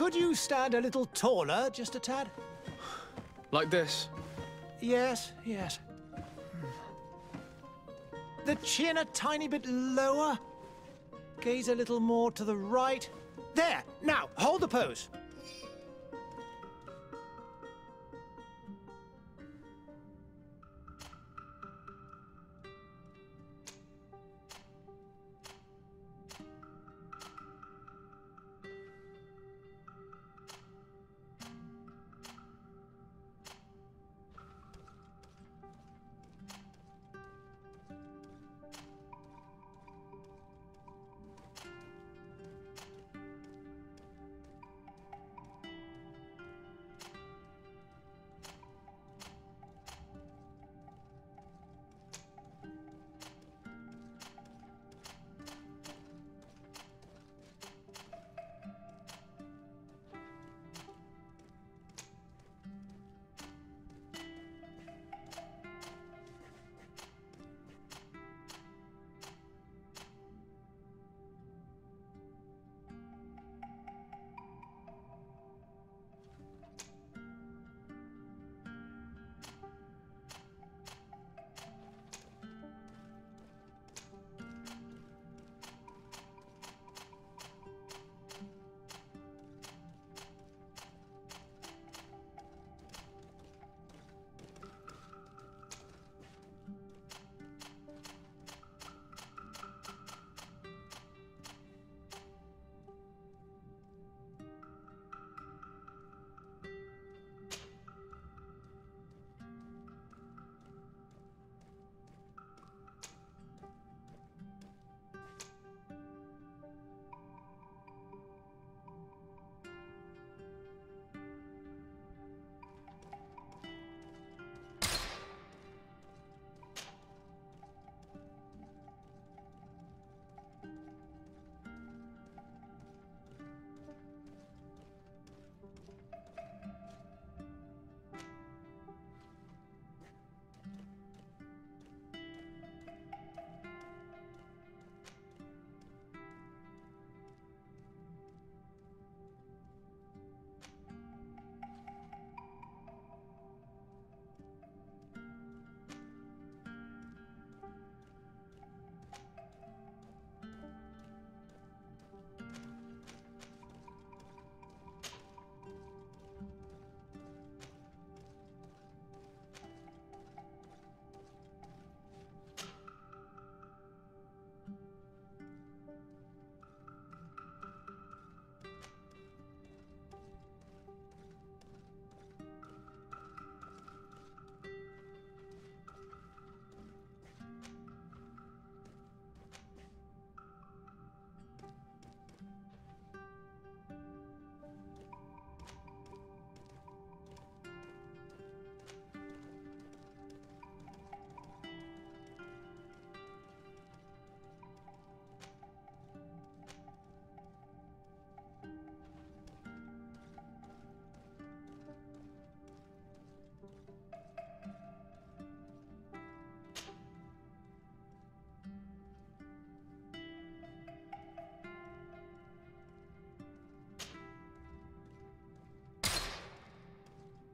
Could you stand a little taller, just a tad? Like this? Yes, yes. The chin a tiny bit lower. Gaze a little more to the right. There! Now, hold the pose.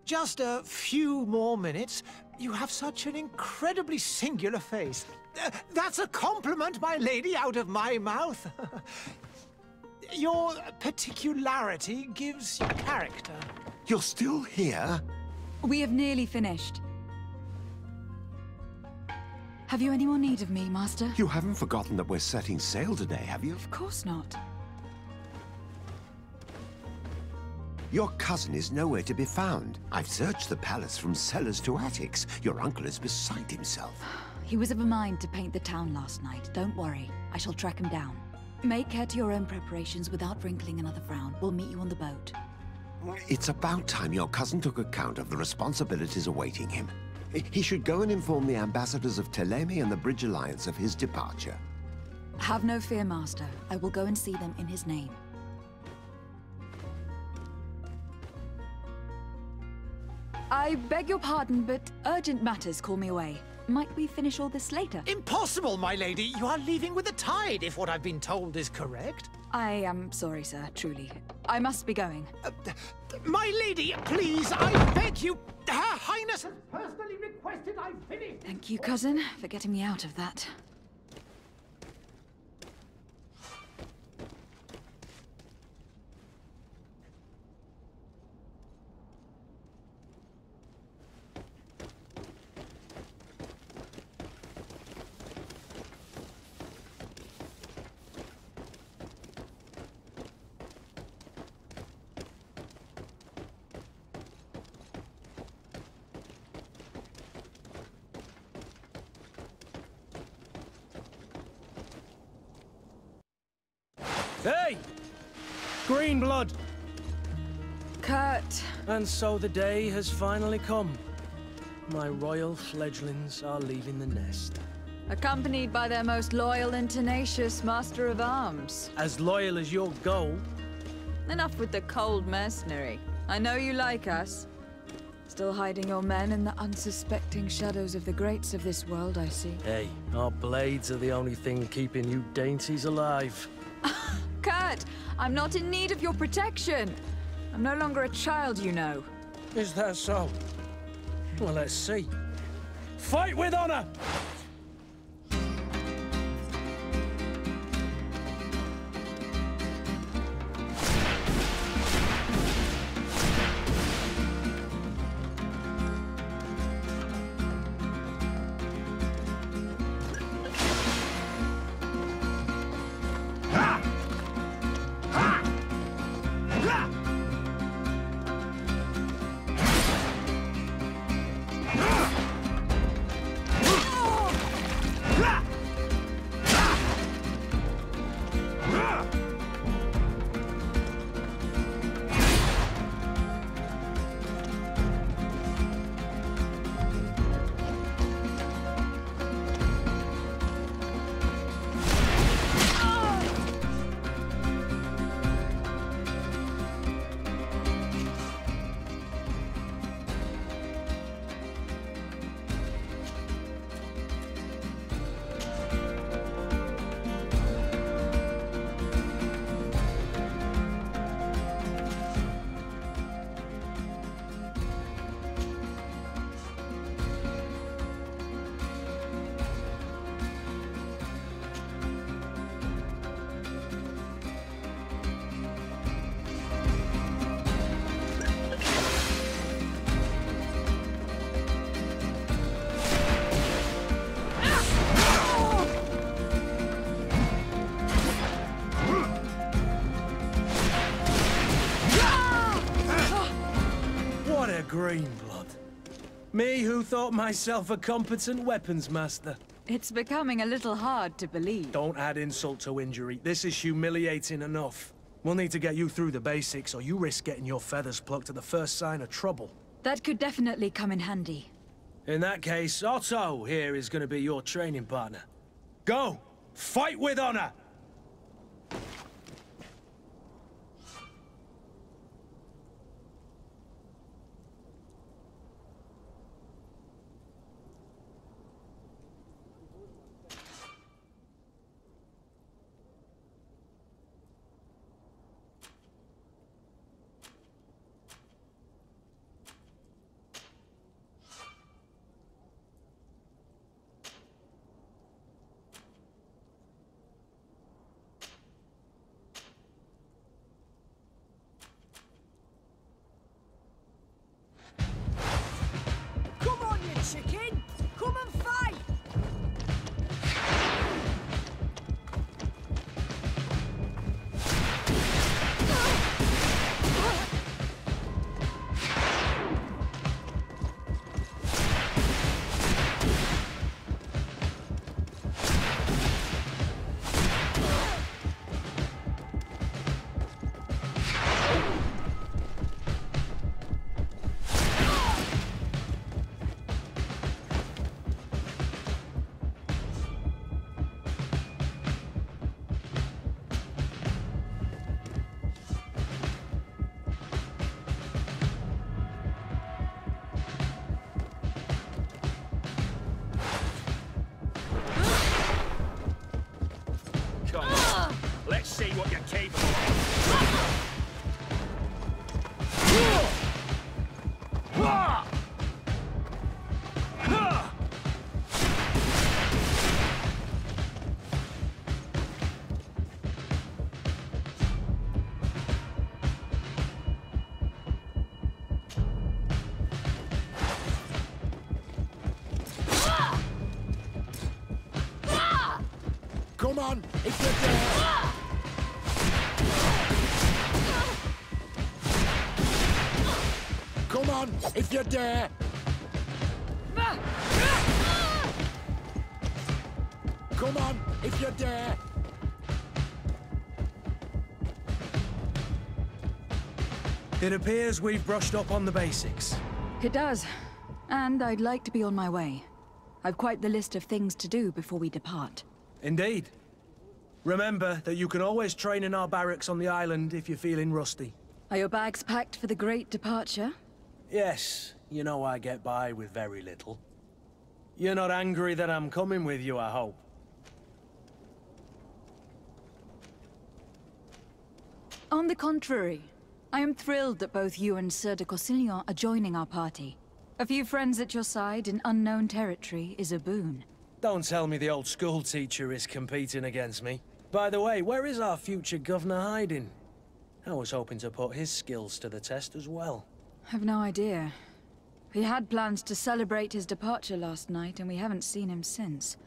Just a few more minutes. You have such an incredibly singular face. That's a compliment, my lady, out of my mouth. Your particularity gives you character. You're still here? We have nearly finished. Have you any more need of me, Master? You haven't forgotten that we're setting sail today, have you? Of course not. Your cousin is nowhere to be found. I've searched the palace from cellars to attics. Your uncle is beside himself. He was of a mind to paint the town last night. Don't worry. I shall track him down. Make care to your own preparations without wrinkling another frown. We'll meet you on the boat. It's about time your cousin took account of the responsibilities awaiting him. He should go and inform the ambassadors of Telemi and the Bridge Alliance of his departure. Have no fear, Master. I will go and see them in his name. I beg your pardon, but urgent matters call me away. Might we finish all this later? Impossible, my lady! You are leaving with the tide, if what I've been told is correct. I am sorry, sir, truly. I must be going. My lady, please, I beg you! Her Highness has personally requested I finish! Thank you, cousin, for getting me out of that. Hey! Green blood! Kurt! And so the day has finally come. My royal fledglings are leaving the nest. Accompanied by their most loyal and tenacious master of arms. As loyal as your goal. Enough with the cold mercenary. I know you like us. Still hiding your men in the unsuspecting shadows of the greats of this world, I see. Hey, our blades are the only thing keeping you dainties alive. Kurt, I'm not in need of your protection. I'm no longer a child, you know. Is that so? Well, let's see. Fight with honor! Green blood. Me who thought myself a competent weapons master. It's becoming a little hard to believe. Don't add insult to injury. This is humiliating enough. We'll need to get you through the basics, or you risk getting your feathers plucked at the first sign of trouble. That could definitely come in handy. In that case, Otto here is going to be your training partner. Go! Fight with honor! Come on, if you're there! Come on, if you're there! Come on, if you're there! It appears we've brushed up on the basics. It does. And I'd like to be on my way. I've quite the list of things to do before we depart. Indeed. Remember that you can always train in our barracks on the island if you're feeling rusty. Are your bags packed for the great departure? Yes, you know I get by with very little. You're not angry that I'm coming with you, I hope. On the contrary, I am thrilled that both you and Sir de Cossillon are joining our party. A few friends at your side in unknown territory is a boon. Don't tell me the old school teacher is competing against me. By the way, where is our future governor hiding? I was hoping to put his skills to the test as well. I've no idea. He had plans to celebrate his departure last night, and we haven't seen him since.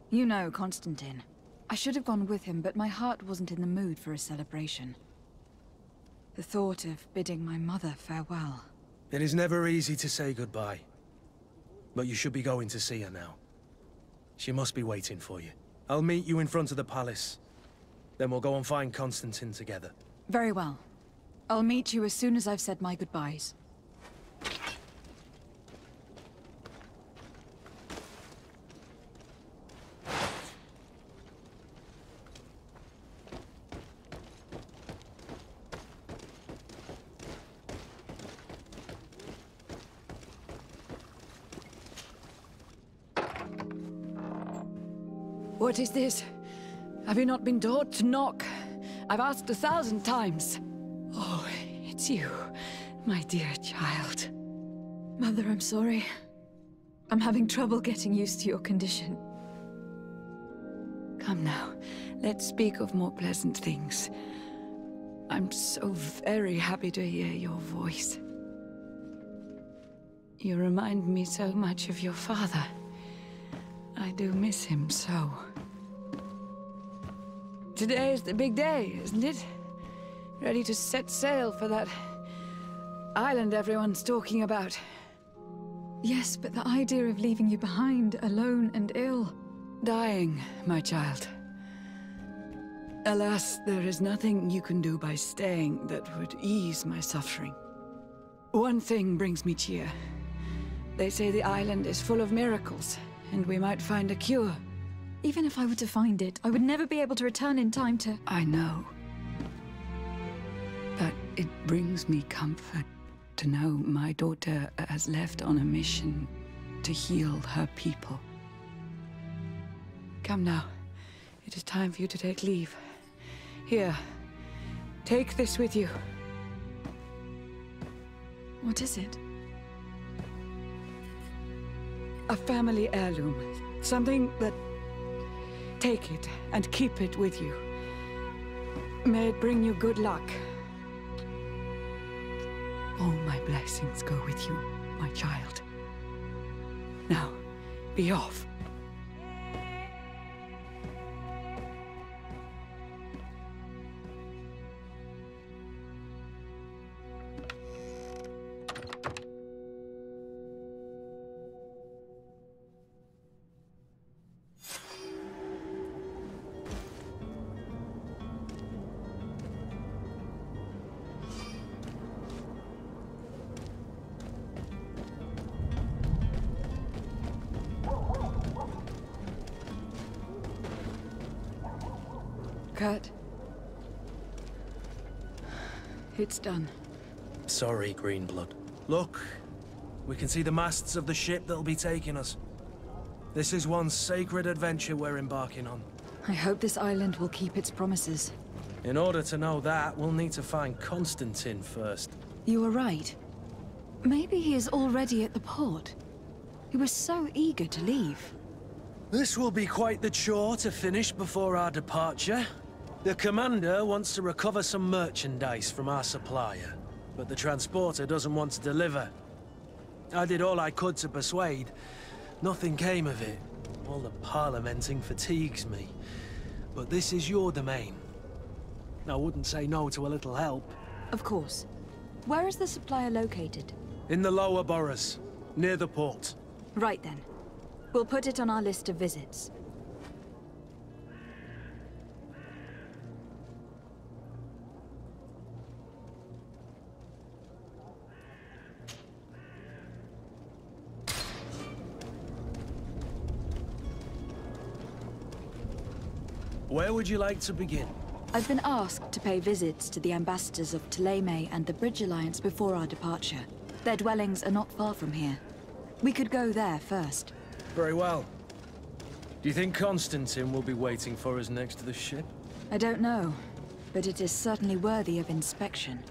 You know Constantine. I should have gone with him, but my heart wasn't in the mood for a celebration. The thought of bidding my mother farewell. It is never easy to say goodbye. But you should be going to see her now. She must be waiting for you. I'll meet you in front of the palace. Then we'll go and find Constantine together. Very well. I'll meet you as soon as I've said my goodbyes. What is this? Have you not been taught to knock? I've asked 1,000 times. Oh, it's you, my dear child. Mother, I'm sorry. I'm having trouble getting used to your condition. Come now, let's speak of more pleasant things. I'm so very happy to hear your voice. You remind me so much of your father. I do miss him so. Today is the big day, isn't it? Ready to set sail for that island everyone's talking about. Yes, but the idea of leaving you behind, alone and ill. Dying, my child. Alas, there is nothing you can do by staying that would ease my suffering. One thing brings me cheer. They say the island is full of miracles, and we might find a cure. Even if I were to find it, I would never be able to return in time to... I know. But it brings me comfort to know my daughter has left on a mission to heal her people. Come now. It is time for you to take leave. Here, take this with you. What is it? A family heirloom. Something that... Take it and keep it with you. May it bring you good luck. All my blessings go with you, my child. Now, be off. Kurt. It's done. Sorry, Greenblood. Look, we can see the masts of the ship that'll be taking us. This is one sacred adventure we're embarking on. I hope this island will keep its promises. In order to know that, we'll need to find Constantine first. You were right. Maybe he is already at the port. He was so eager to leave. This will be quite the chore to finish before our departure. The commander wants to recover some merchandise from our supplier, but the transporter doesn't want to deliver. I did all I could to persuade. Nothing came of it. All the parliamenting fatigues me. But this is your domain. I wouldn't say no to a little help. Of course. Where is the supplier located? In the lower boroughs, near the port. Right then. We'll put it on our list of visits. Where would you like to begin? I've been asked to pay visits to the ambassadors of Thélème and the Bridge Alliance before our departure. Their dwellings are not far from here. We could go there first. Very well. Do you think Constantine will be waiting for us next to the ship? I don't know, but it is certainly worthy of inspection.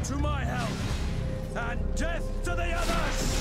To my help! And death to the others!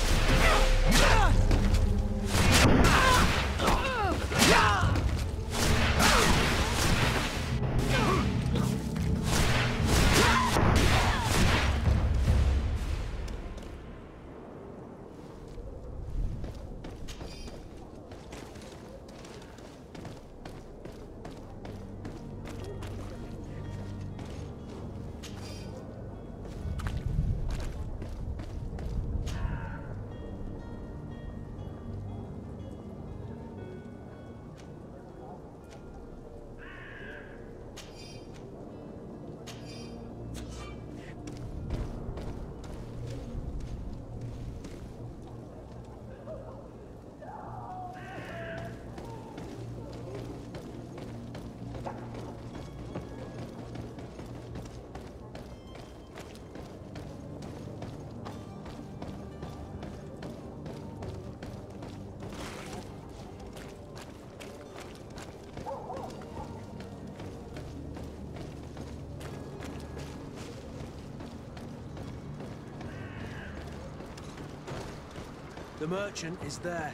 The merchant is there.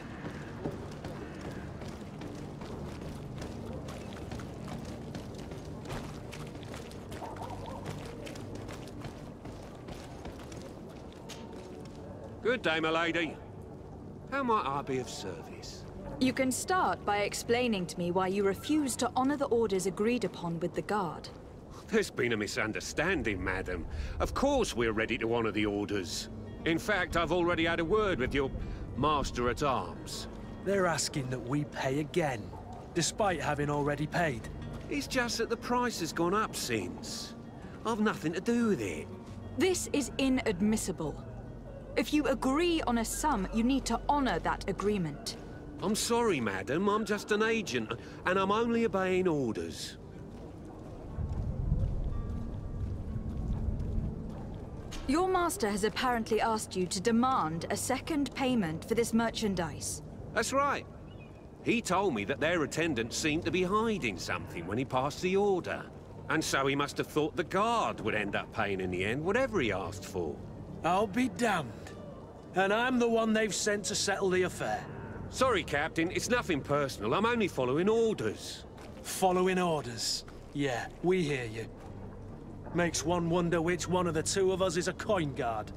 Good day, my lady. How might I be of service? You can start by explaining to me why you refuse to honor the orders agreed upon with the guard. There's been a misunderstanding, madam. Of course we're ready to honor the orders. In fact, I've already had a word with your master-at-arms. They're asking that we pay again, despite having already paid. It's just that the price has gone up since. I've nothing to do with it. This is inadmissible. If you agree on a sum, you need to honor that agreement. I'm sorry, madam. I'm just an agent, and I'm only obeying orders. Your master has apparently asked you to demand a second payment for this merchandise. That's right. He told me that their attendants seemed to be hiding something when he passed the order. And so he must have thought the guard would end up paying in the end, whatever he asked for. I'll be damned. And I'm the one they've sent to settle the affair. Sorry, Captain. It's nothing personal. I'm only following orders. Following orders? Yeah, we hear you. Makes one wonder which one of the two of us is a coin guard.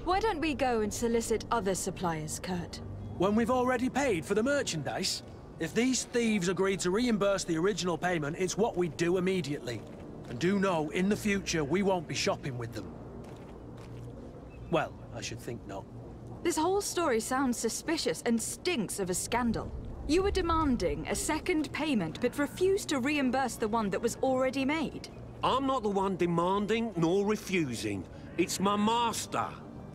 Why don't we go and solicit other suppliers, Kurt? When we've already paid for the merchandise? If these thieves agree to reimburse the original payment, it's what we do immediately. And do know, in the future, we won't be shopping with them. Well, I should think not. This whole story sounds suspicious and stinks of a scandal. You were demanding a second payment, but refused to reimburse the one that was already made. I'm not the one demanding nor refusing. It's my master.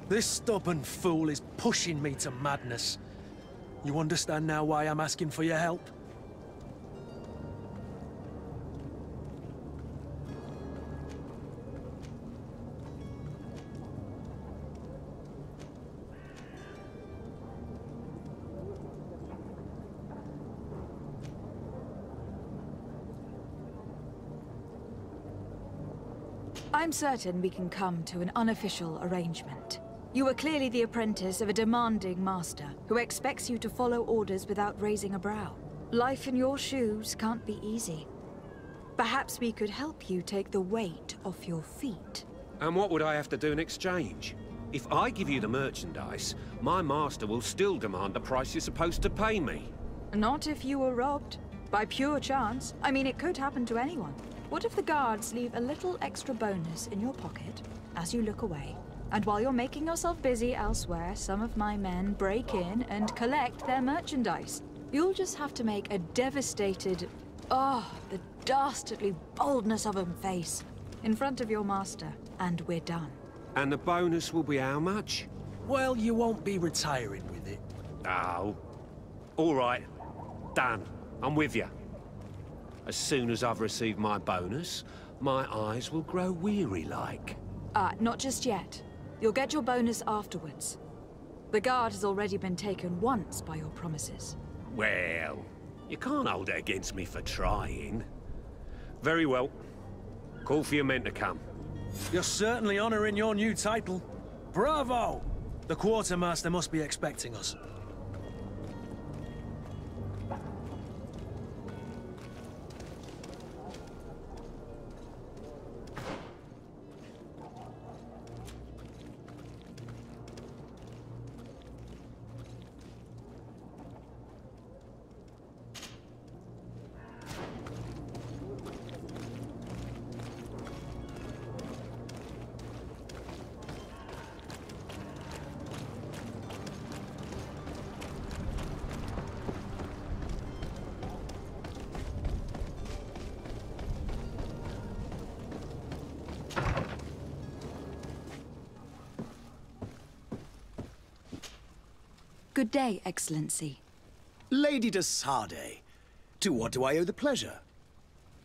This stubborn fool is pushing me to madness. You understand now why I'm asking for your help? I'm certain we can come to an unofficial arrangement. You are clearly the apprentice of a demanding master who expects you to follow orders without raising a brow. Life in your shoes can't be easy. Perhaps we could help you take the weight off your feet. And what would I have to do in exchange? If I give you the merchandise, my master will still demand the price you're supposed to pay me. Not if you were robbed. By pure chance. I mean, it could happen to anyone. What if the guards leave a little extra bonus in your pocket as you look away? And while you're making yourself busy elsewhere, some of my men break in and collect their merchandise. You'll just have to make a devastated, the dastardly boldness of a face in front of your master, and we're done. And the bonus will be how much? Well, you won't be retiring with it. Oh. All right. Done. I'm with you. As soon as I've received my bonus, my eyes will grow weary-like. Not just yet. You'll get your bonus afterwards. The guard has already been taken once by your promises. Well, you can't hold it against me for trying. Very well. Call for your men to come. You're certainly honoring your new title. Bravo! The quartermaster must be expecting us. Good day, Excellency. Lady de Sardet, to what do I owe the pleasure?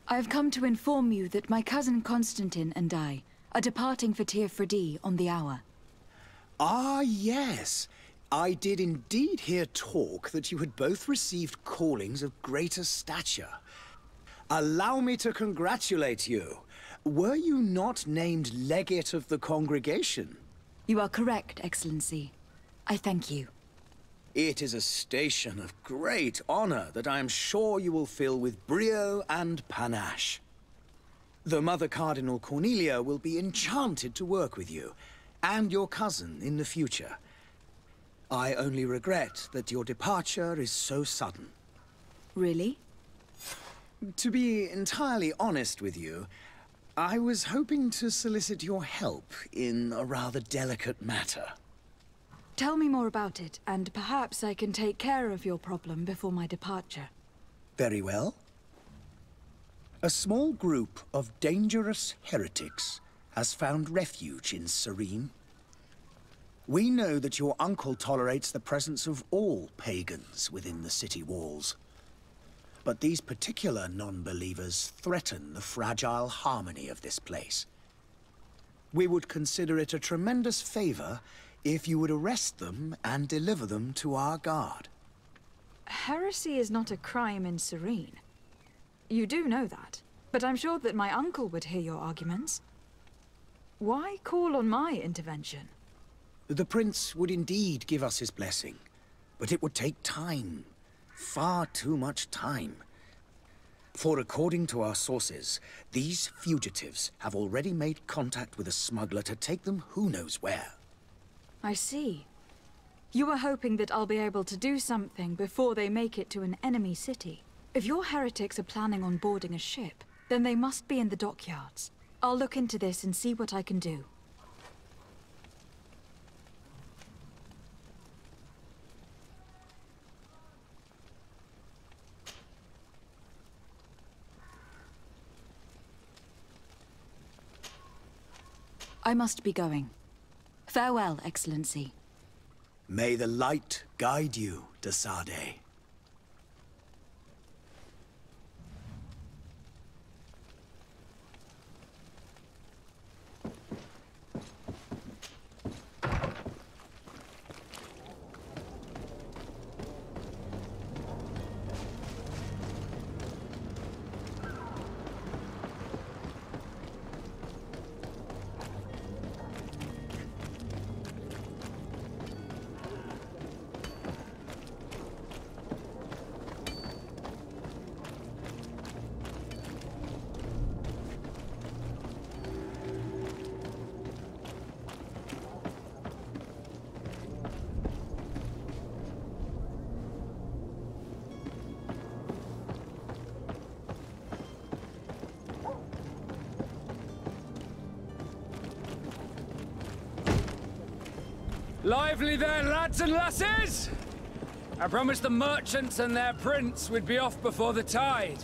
I have come to inform you that my cousin Constantine and I are departing for Tir on the hour. Ah, yes. I did indeed hear talk that you had both received callings of greater stature. Allow me to congratulate you. Were you not named legate of the congregation? You are correct, Excellency. I thank you. It is a station of great honor that I am sure you will fill with brio and panache. The Mother Cardinal Cornelia will be enchanted to work with you, and your cousin in the future. I only regret that your departure is so sudden. Really? To be entirely honest with you, I was hoping to solicit your help in a rather delicate matter. Tell me more about it, and perhaps I can take care of your problem before my departure. Very well. A small group of dangerous heretics has found refuge in Serene. We know that your uncle tolerates the presence of all pagans within the city walls. But these particular non-believers threaten the fragile harmony of this place. We would consider it a tremendous favor if you would arrest them and deliver them to our guard. Heresy is not a crime in Serene. You do know that, but I'm sure that my uncle would hear your arguments. Why call on my intervention? The Prince would indeed give us his blessing, but it would take time. Far too much time. For according to our sources, these fugitives have already made contact with a smuggler to take them who knows where. I see. You are hoping that I'll be able to do something before they make it to an enemy city. If your heretics are planning on boarding a ship, then they must be in the dockyards. I'll look into this and see what I can do. I must be going. Farewell, Excellency. May the light guide you, de Sade. Lively there, lads and lasses! I promised the merchants and their prince we'd be off before the tide.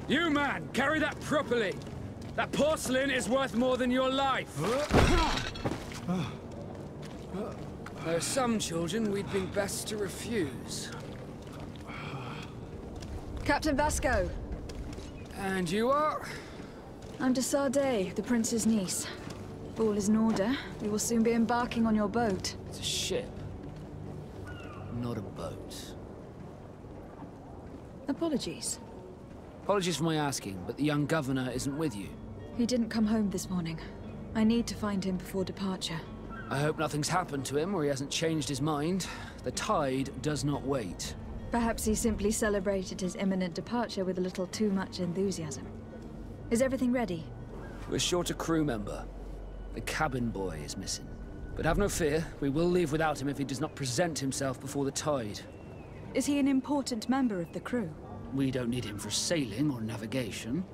You, man, carry that properly. That porcelain is worth more than your life. There are some children we'd be best to refuse. Captain Vasco. And you are? I'm de Sade, the prince's niece. All is in order. We will soon be embarking on your boat. It's a ship, not a boat. Apologies. Apologies for my asking, but the young governor isn't with you. He didn't come home this morning. I need to find him before departure. I hope nothing's happened to him or he hasn't changed his mind. The tide does not wait. Perhaps he simply celebrated his imminent departure with a little too much enthusiasm. Is everything ready? We're short a crew member. The cabin boy is missing. But have no fear, we will leave without him if he does not present himself before the tide. Is he an important member of the crew? We don't need him for sailing or navigation.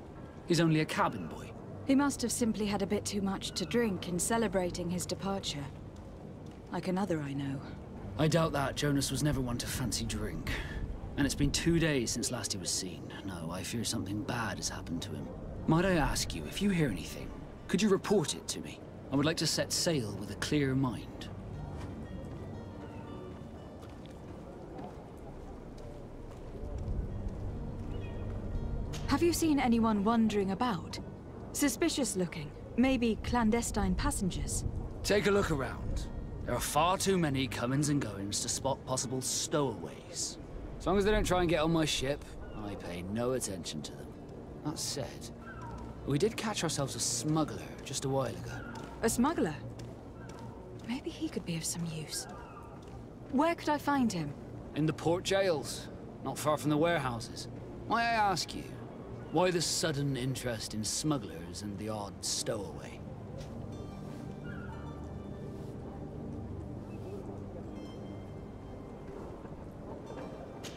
He's only a cabin boy. He must have simply had a bit too much to drink in celebrating his departure. Like another I know. I doubt that. Jonas was never one to fancy drink. And it's been 2 days since last he was seen. No, I fear something bad has happened to him. Might I ask you, if you hear anything, could you report it to me? I would like to set sail with a clear mind. Have you seen anyone wandering about? Suspicious looking. Maybe clandestine passengers. Take a look around. There are far too many comings and goings to spot possible stowaways. As long as they don't try and get on my ship, I pay no attention to them. That said, we did catch ourselves a smuggler just a while ago. A smuggler? Maybe he could be of some use. Where could I find him? In the port jails, not far from the warehouses. May I ask you, why the sudden interest in smugglers and the odd stowaway?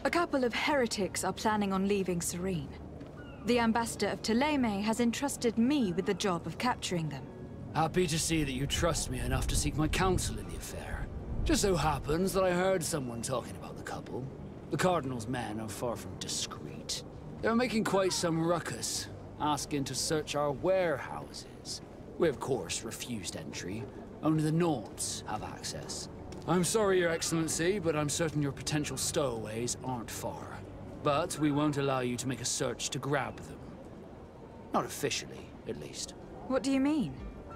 A couple of heretics are planning on leaving Serene. The ambassador of Thélème has entrusted me with the job of capturing them. Happy to see that you trust me enough to seek my counsel in the affair. Just so happens that I heard someone talking about the couple. The Cardinal's men are far from discreet. They're making quite some ruckus, asking to search our warehouses. We of course refused entry. Only the Nauts have access. I'm sorry, Your Excellency, but I'm certain your potential stowaways aren't far. But we won't allow you to make a search to grab them. Not officially, at least. What do you mean?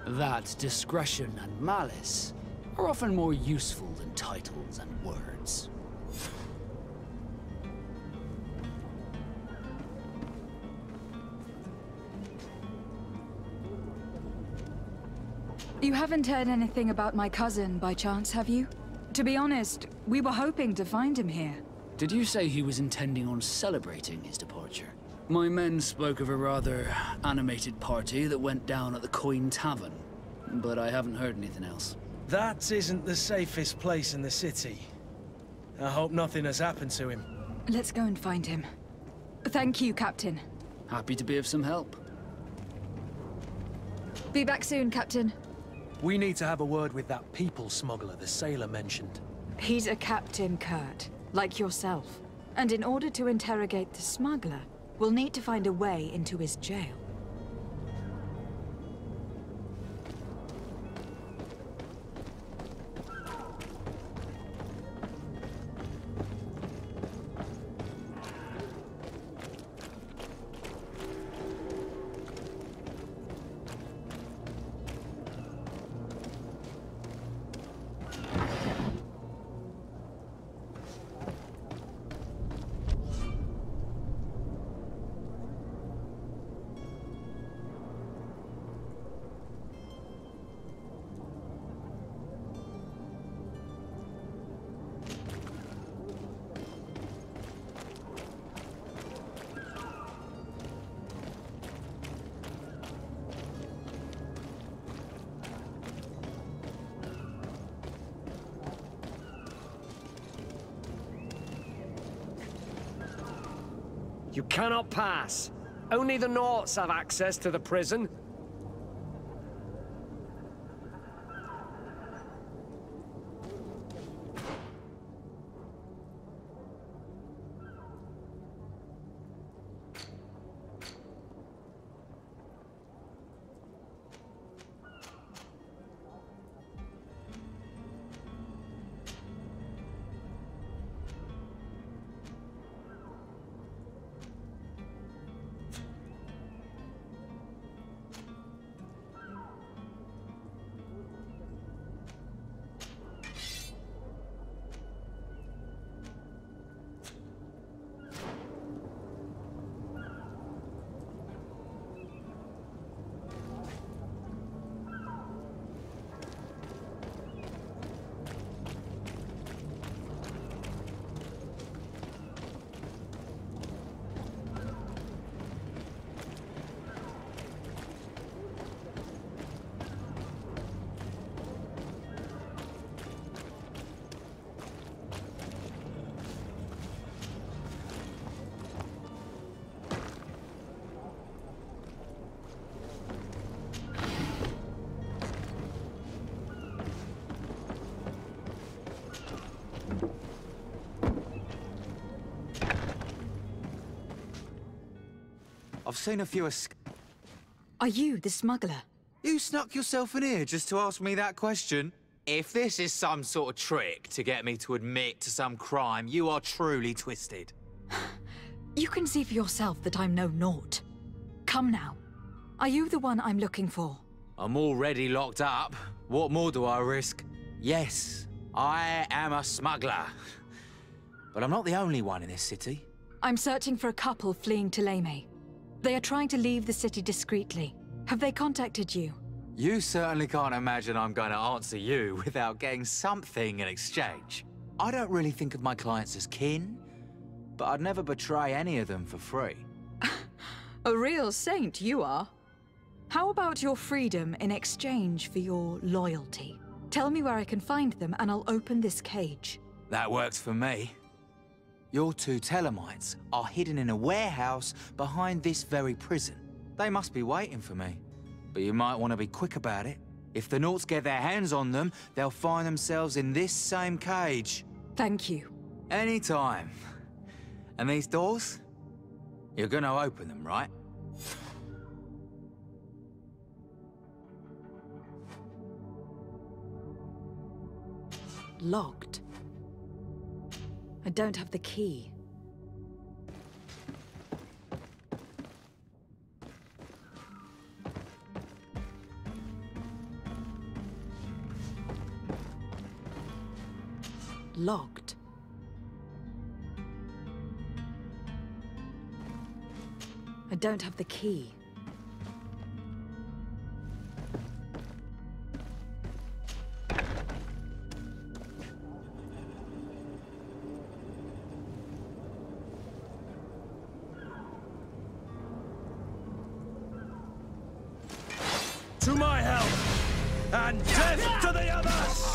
That discretion and malice are often more useful than titles and words. You haven't heard anything about my cousin by chance, have you? To be honest, we were hoping to find him here. Did you say he was intending on celebrating his departure? My men spoke of a rather animated party that went down at the Coin Tavern, but I haven't heard anything else. That isn't the safest place in the city. I hope nothing has happened to him. Let's go and find him. Thank you, Captain. Happy to be of some help. Be back soon, Captain. We need to have a word with that people smuggler the sailor mentioned. He's a captain, Kurt, like yourself. And in order to interrogate the smuggler, we'll need to find a way into his jail. You cannot pass. Only the Nauts have access to the prison. I've seen a few Are you the smuggler? You snuck yourself in here just to ask me that question? If this is some sort of trick to get me to admit to some crime, you are truly twisted. You can see for yourself that I'm no Naut. Come now. Are you the one I'm looking for? I'm already locked up. What more do I risk? Yes, I am a smuggler. But I'm not the only one in this city. I'm searching for a couple fleeing Thélème. They are trying to leave the city discreetly. Have they contacted you? You certainly can't imagine I'm going to answer you without getting something in exchange. I don't really think of my clients as kin, but I'd never betray any of them for free. A real saint you are. How about your freedom in exchange for your loyalty? Tell me where I can find them and I'll open this cage. That works for me. Your two Telemites are hidden in a warehouse behind this very prison. They must be waiting for me. But you might want to be quick about it. If the Nauts get their hands on them, they'll find themselves in this same cage. Thank you. Anytime. And these doors? You're gonna open them, right? Locked. I don't have the key. Locked. I don't have the key. To my help! And death to the others!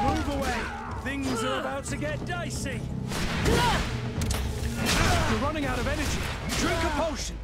Move away! Things are about to get dicey! You're running out of energy! Drink a potion!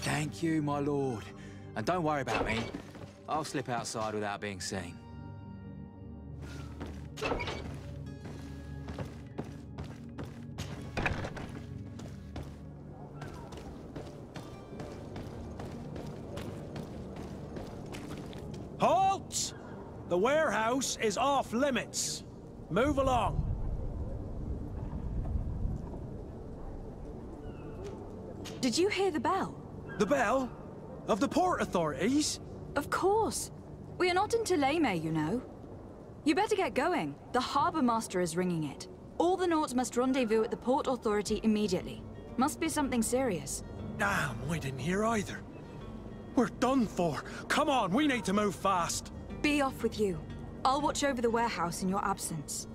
Thank you, my lord. And don't worry about me. I'll slip outside without being seen. Halt! The warehouse is off limits. Move along. Did you hear the bell? The bell? Of the port authorities? Of course. We are not in Thélème, you know. You better get going. The harbour master is ringing it. All the Nauts must rendezvous at the port authority immediately. Must be something serious. Damn, I didn't hear either. We're done for. Come on, we need to move fast. Be off with you. I'll watch over the warehouse in your absence.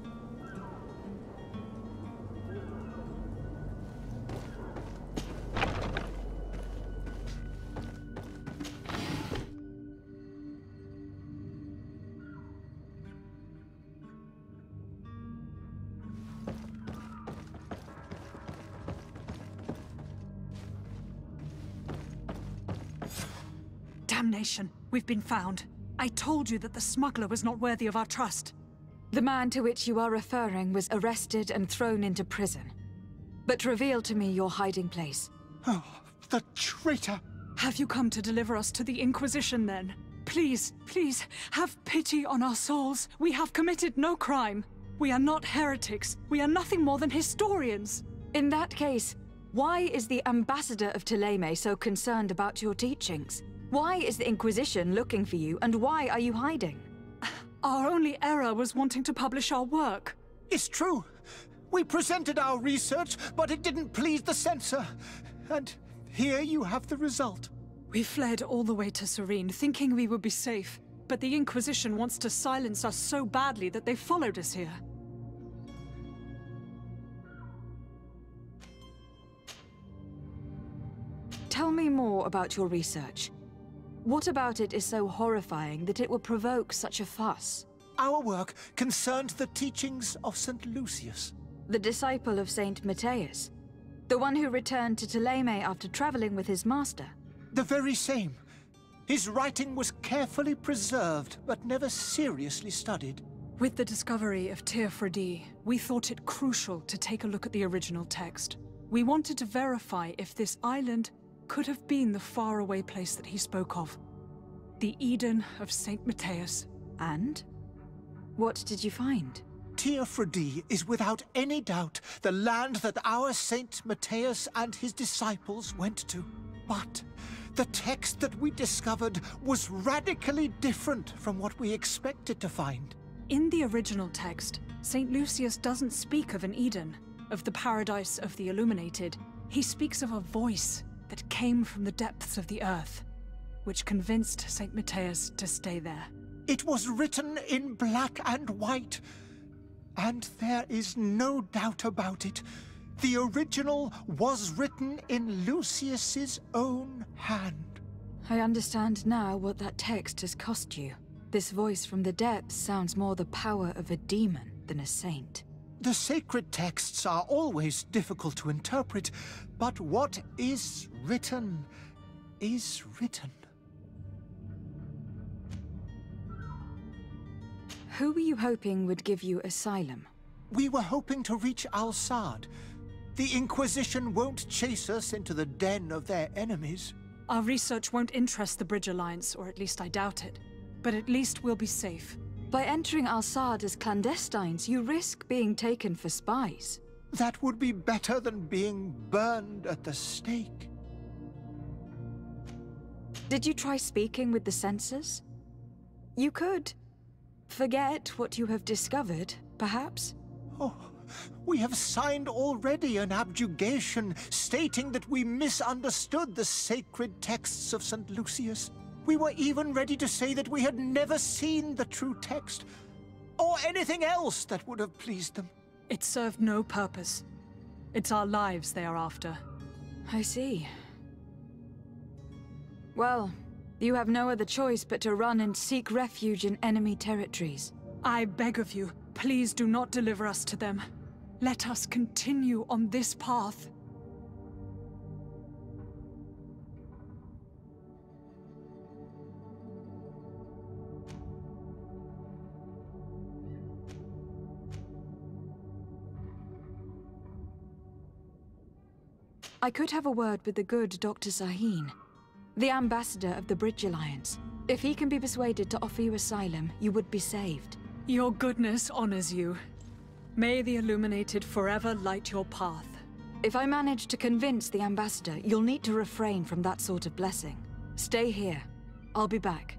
Damnation! We've been found. I told you that the smuggler was not worthy of our trust. The man to which you are referring was arrested and thrown into prison. But reveal to me your hiding place. Oh, the traitor! Have you come to deliver us to the Inquisition, then? Please, please, have pity on our souls. We have committed no crime. We are not heretics. We are nothing more than historians. In that case, why is the ambassador of Thélème so concerned about your teachings? Why is the Inquisition looking for you, and why are you hiding? Our only error was wanting to publish our work. It's true. We presented our research, but it didn't please the censor. And here you have the result. We fled all the way to Serene, thinking we would be safe. But the Inquisition wants to silence us so badly that they followed us here. Tell me more about your research. What about it is so horrifying that it would provoke such a fuss? Our work concerned the teachings of St. Lucius. The disciple of Saint Matthias? The one who returned to Thélème after traveling with his master? The very same. His writing was carefully preserved, but never seriously studied. With the discovery of Terre, we thought it crucial to take a look at the original text. We wanted to verify if this island could have been the faraway place that he spoke of. The Eden of St. Matthias. And? What did you find? Teofrodi is without any doubt the land that our Saint Matthias and his disciples went to. But the text that we discovered was radically different from what we expected to find. In the original text, St. Lucius doesn't speak of an Eden, of the paradise of the illuminated. He speaks of a voice that came from the depths of the earth, which convinced St. Matthias to stay there. It was written in black and white, and there is no doubt about it. The original was written in Lucius's own hand. I understand now what that text has cost you. This voice from the depths sounds more the power of a demon than a saint. The sacred texts are always difficult to interpret, but what is written is written. Who were you hoping would give you asylum? We were hoping to reach Al-Sad. The Inquisition won't chase us into the den of their enemies. Our research won't interest the Bridge Alliance, or at least I doubt it. But at least we'll be safe. By entering Al-Sad as clandestines, you risk being taken for spies. That would be better than being burned at the stake. Did you try speaking with the censors? You could. Forget what you have discovered, perhaps? Oh, we have signed already an abjugation stating that we misunderstood the sacred texts of St. Lucius. We were even ready to say that we had never seen the true text, or anything else that would have pleased them. It served no purpose. It's our lives they are after. I see. Well, you have no other choice but to run and seek refuge in enemy territories. I beg of you, please do not deliver us to them. Let us continue on this path. I could have a word with the good Dr. Sahin, the ambassador of the Bridge Alliance. If he can be persuaded to offer you asylum, you would be saved. Your goodness honors you. May the Illuminated forever light your path. If I manage to convince the ambassador, you'll need to refrain from that sort of blessing. Stay here. I'll be back.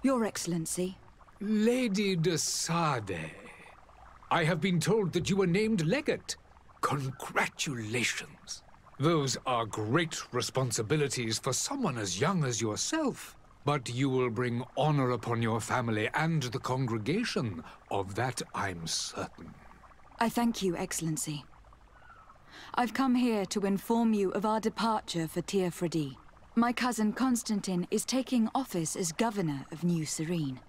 Your Excellency. Lady de Sade, I have been told that you were named legate. Congratulations. Those are great responsibilities for someone as young as yourself. But you will bring honor upon your family and the congregation. Of that, I'm certain. I thank you, Excellency. I've come here to inform you of our departure for Teer. My cousin Constantine is taking office as governor of New Serene,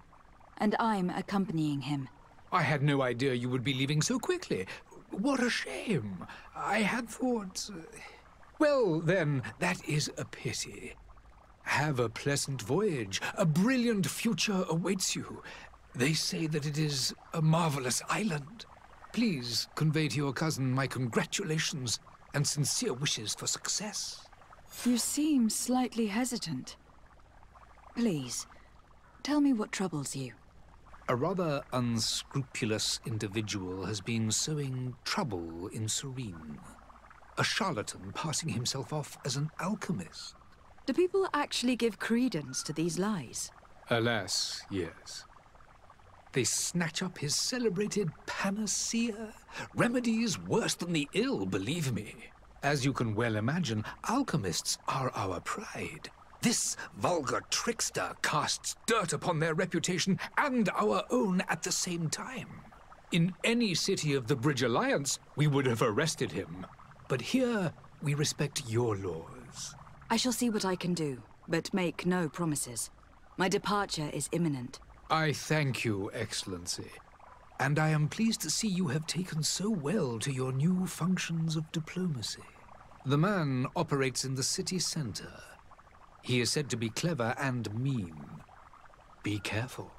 and I'm accompanying him. I had no idea you would be leaving so quickly. What a shame. I had thought... Well, then, that is a pity. Have a pleasant voyage. A brilliant future awaits you. They say that it is a marvelous island. Please convey to your cousin my congratulations and sincere wishes for success. You seem slightly hesitant. Please, tell me what troubles you. A rather unscrupulous individual has been sowing trouble in Serene. A charlatan passing himself off as an alchemist. Do people actually give credence to these lies? Alas, yes. They snatch up his celebrated panacea. Remedies worse than the ill, believe me. As you can well imagine, alchemists are our pride. This vulgar trickster casts dirt upon their reputation and our own at the same time. In any city of the Bridge Alliance, we would have arrested him. But here, we respect your laws. I shall see what I can do, but make no promises. My departure is imminent. I thank you, Excellency. And I am pleased to see you have taken so well to your new functions of diplomacy. The man operates in the city center. He is said to be clever and mean. Be careful.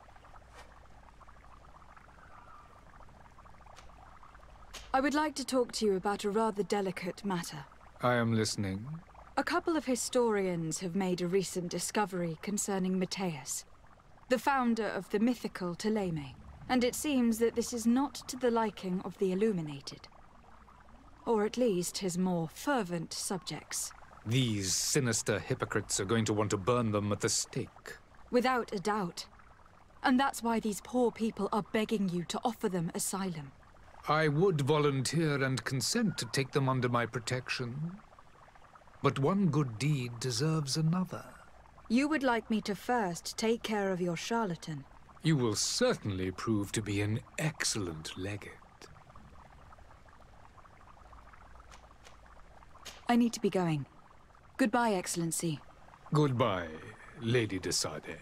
I would like to talk to you about a rather delicate matter. I am listening. A couple of historians have made a recent discovery concerning Matthias, the founder of the mythical Ptolemy, and it seems that this is not to the liking of the Illuminated. Or at least his more fervent subjects. These sinister hypocrites are going to want to burn them at the stake. Without a doubt. And that's why these poor people are begging you to offer them asylum. I would volunteer and consent to take them under my protection. But one good deed deserves another. You would like me to first take care of your charlatan. You will certainly prove to be an excellent legate. I need to be going. Goodbye, Excellency. Goodbye, Lady de Sade.